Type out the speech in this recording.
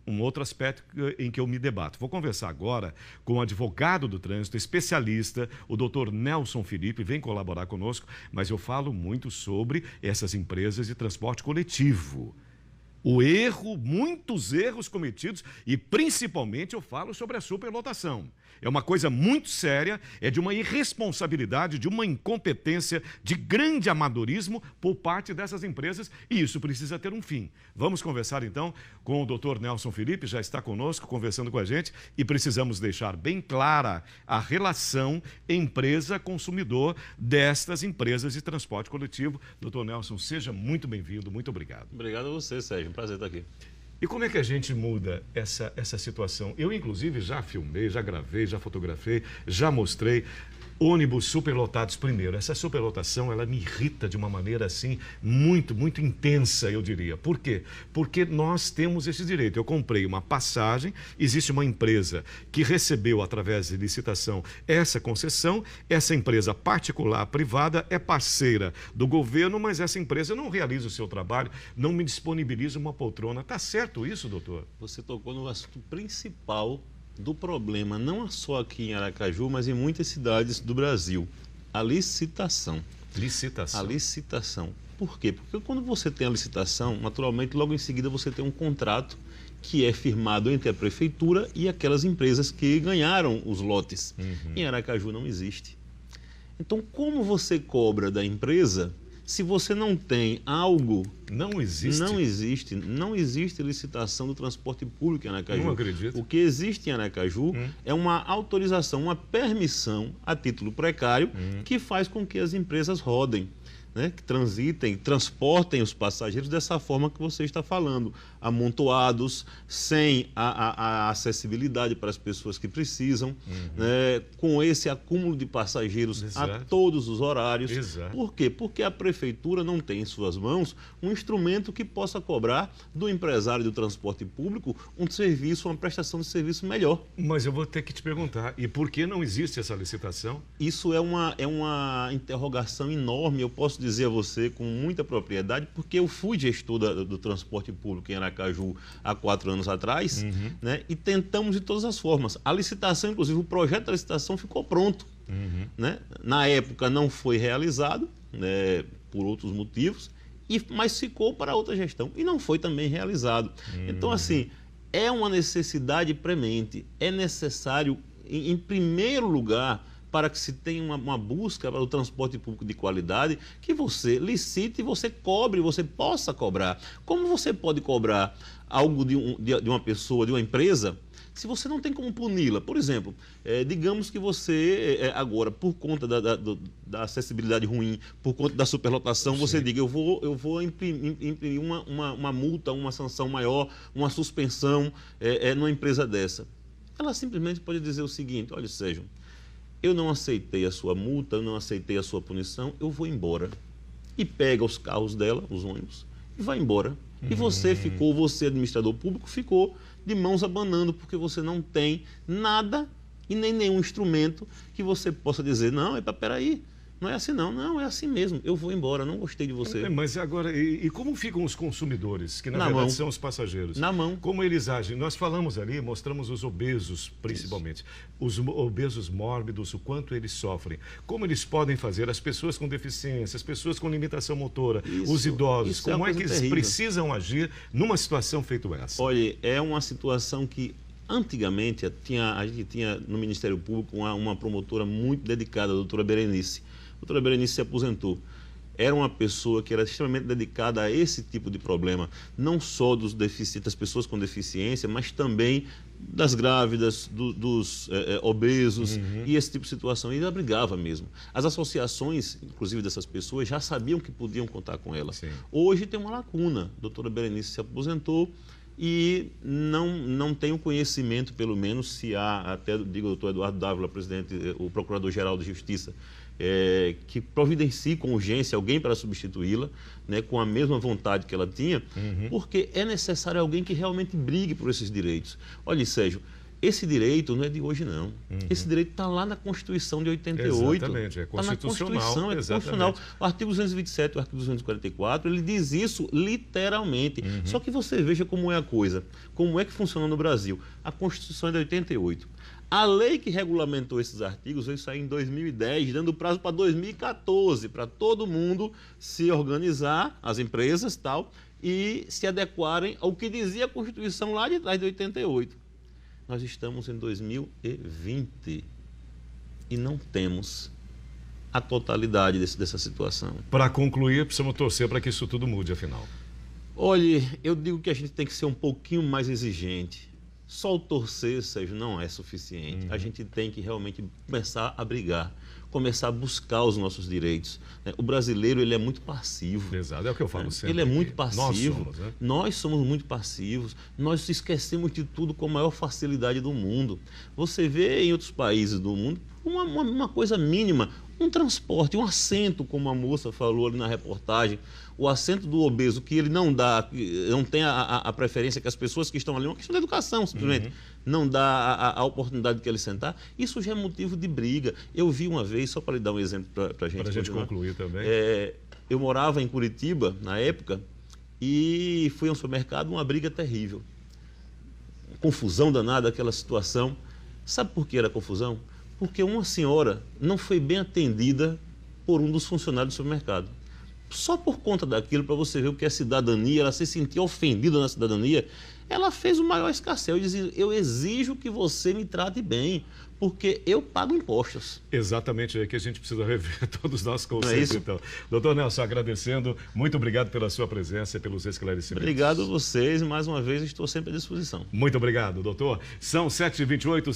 um outro aspecto em que eu me debato. Vou conversar agora com o advogado do trânsito, especialista, o doutor Nelson Felipe, vem colaborar conosco, mas eu falo muito sobre essas empresas de transporte coletivo. O erro, muitos erros cometidos e principalmente eu falo sobre a superlotação. É uma coisa muito séria, é de uma irresponsabilidade, de uma incompetência, de grande amadorismo por parte dessas empresas e isso precisa ter um fim. Vamos conversar então com o doutor Nelson Felipe, já está conosco, conversando com a gente e precisamos deixar bem clara a relação empresa-consumidor destas empresas de transporte coletivo. Doutor Nelson, seja muito bem-vindo, muito obrigado. Obrigado a você, Sérgio, um prazer estar aqui. E como é que a gente muda essa situação? Eu, inclusive, já filmei, já gravei, já fotografei, já mostrei ônibus superlotados primeiro. Essa superlotação, ela me irrita de uma maneira, assim, muito, muito intensa, eu diria. Por quê? Porque nós temos esse direito. Eu comprei uma passagem, existe uma empresa que recebeu, através de licitação, essa concessão, essa empresa particular, privada, é parceira do governo, mas essa empresa não realiza o seu trabalho, não me disponibiliza uma poltrona. Está certo isso, doutor? Você tocou no assunto principal do problema, não só aqui em Aracaju, mas em muitas cidades do Brasil. A licitação. Licitação. A licitação. Por quê? Porque quando você tem a licitação, naturalmente, logo em seguida você tem um contrato que é firmado entre a prefeitura e aquelas empresas que ganharam os lotes. Em Aracaju não existe. Então, como você cobra da empresa se você não tem algo... Não existe? Não existe licitação do transporte público em Aracaju. Não acredito. O que existe em Aracaju é uma autorização, uma permissão a título precário que faz com que as empresas rodem, né? Que transitem, transportem os passageiros dessa forma que você está falando, amontoados, sem a acessibilidade para as pessoas que precisam, né? Com esse acúmulo de passageiros a todos os horários. Exato. Por quê? Porque a prefeitura não tem em suas mãos um instrumento que possa cobrar do empresário do transporte público um serviço, uma prestação de serviço melhor. Mas eu vou ter que te perguntar, e por que não existe essa licitação? Isso é uma interrogação enorme, eu posso dizer a você com muita propriedade, porque eu fui gestor do transporte público em Aracaju há 4 anos atrás, né, e tentamos de todas as formas. A licitação, inclusive, o projeto da licitação ficou pronto. Né? Na época não foi realizado, né, por outros motivos, mas ficou para outra gestão e não foi também realizado. Então, assim, é uma necessidade premente, é necessário, em primeiro lugar, para que se tenha uma busca para o transporte público de qualidade, que você licite, você cobre, você possa cobrar. Como você pode cobrar algo de uma pessoa, de uma empresa, se você não tem como puni-la? Por exemplo, digamos que você, agora, por conta da acessibilidade ruim, por conta da superlotação, você diga, eu vou imprimir uma multa, uma sanção maior, uma suspensão numa empresa dessa. Ela simplesmente pode dizer o seguinte: olha, Sérgio, eu não aceitei a sua multa, eu não aceitei a sua punição, eu vou embora. E pega os carros dela, os ônibus, e vai embora. E você administrador público, ficou de mãos abanando, porque você não tem nada e nem nenhum instrumento que você possa dizer, não, peraí, não é assim não, é assim mesmo, eu vou embora, não gostei de você. Mas agora, e como ficam os consumidores, que na verdade são os passageiros? Na mão. Como eles agem? Nós falamos ali, mostramos os obesos, principalmente. Isso. Os obesos mórbidos, o quanto eles sofrem. Como eles podem fazer? As pessoas com deficiência, as pessoas com limitação motora, os idosos, como é que eles precisam agir numa situação feita essa? Olha, é uma situação que antigamente a gente tinha no Ministério Público uma promotora muito dedicada, a doutora Berenice. A doutora Berenice se aposentou. Era uma pessoa que era extremamente dedicada a esse tipo de problema, não só das pessoas com deficiência, mas também das grávidas, dos obesos e esse tipo de situação. E ela brigava mesmo. As associações, inclusive dessas pessoas, já sabiam que podiam contar com ela. Sim. Hoje tem uma lacuna. A doutora Berenice se aposentou e não tenho conhecimento, pelo menos, se há, até digo o doutor Eduardo Dávila, presidente, o Procurador-Geral de Justiça, que providencie com urgência alguém para substituí-la, né, com a mesma vontade que ela tinha, porque é necessário alguém que realmente brigue por esses direitos. Olha, Sérgio, Esse direito não é de hoje, não. Esse direito está lá na Constituição de 88. Exatamente, é constitucional. Está na Constituição, é constitucional. O artigo 227 e o artigo 244, ele diz isso literalmente. Só que você veja como é a coisa, como é que funciona no Brasil. A Constituição é de 88. A lei que regulamentou esses artigos veio sair em 2010, dando prazo para 2014, para todo mundo se organizar, as empresas tal, e se adequarem ao que dizia a Constituição lá de trás de 88. Nós estamos em 2020 e não temos a totalidade dessa situação. Para concluir, precisamos torcer para que isso tudo mude, afinal. Olhe, eu digo que a gente tem que ser um pouquinho mais exigente. Só o torcer, Sérgio, não é suficiente. A gente tem que realmente começar a brigar, começar a buscar os nossos direitos. O brasileiro, ele é muito passivo. Exato, é o que eu falo sempre. Ele é muito passivo. Nós somos, né? Nós somos muito passivos. Nós esquecemos de tudo com a maior facilidade do mundo. Você vê em outros países do mundo uma coisa mínima, um transporte, um assento, como a moça falou ali na reportagem, o assento do obeso, que ele não dá, não tem a preferência que as pessoas que estão ali, uma questão de educação, simplesmente, não dá a oportunidade de que ele sentar, isso já é motivo de briga. Eu vi uma vez, só para lhe dar um exemplo para a gente. Para a gente concluir também. Eu morava em Curitiba, na época, e fui a um supermercado, uma briga terrível. Confusão danada, aquela situação. Sabe por que era confusão? Porque uma senhora não foi bem atendida por um dos funcionários do supermercado. Só por conta daquilo, para você ver o que é cidadania, ela se sentia ofendida na cidadania, ela fez o maior escarcéu e dizia: eu exijo que você me trate bem, porque eu pago impostos. Exatamente, é que a gente precisa rever todos os nossos conceitos. É isso? Então. Doutor Nelson, agradecendo, muito obrigado pela sua presença e pelos esclarecimentos. Obrigado a vocês, mais uma vez estou sempre à disposição. Muito obrigado, doutor. São 7h28.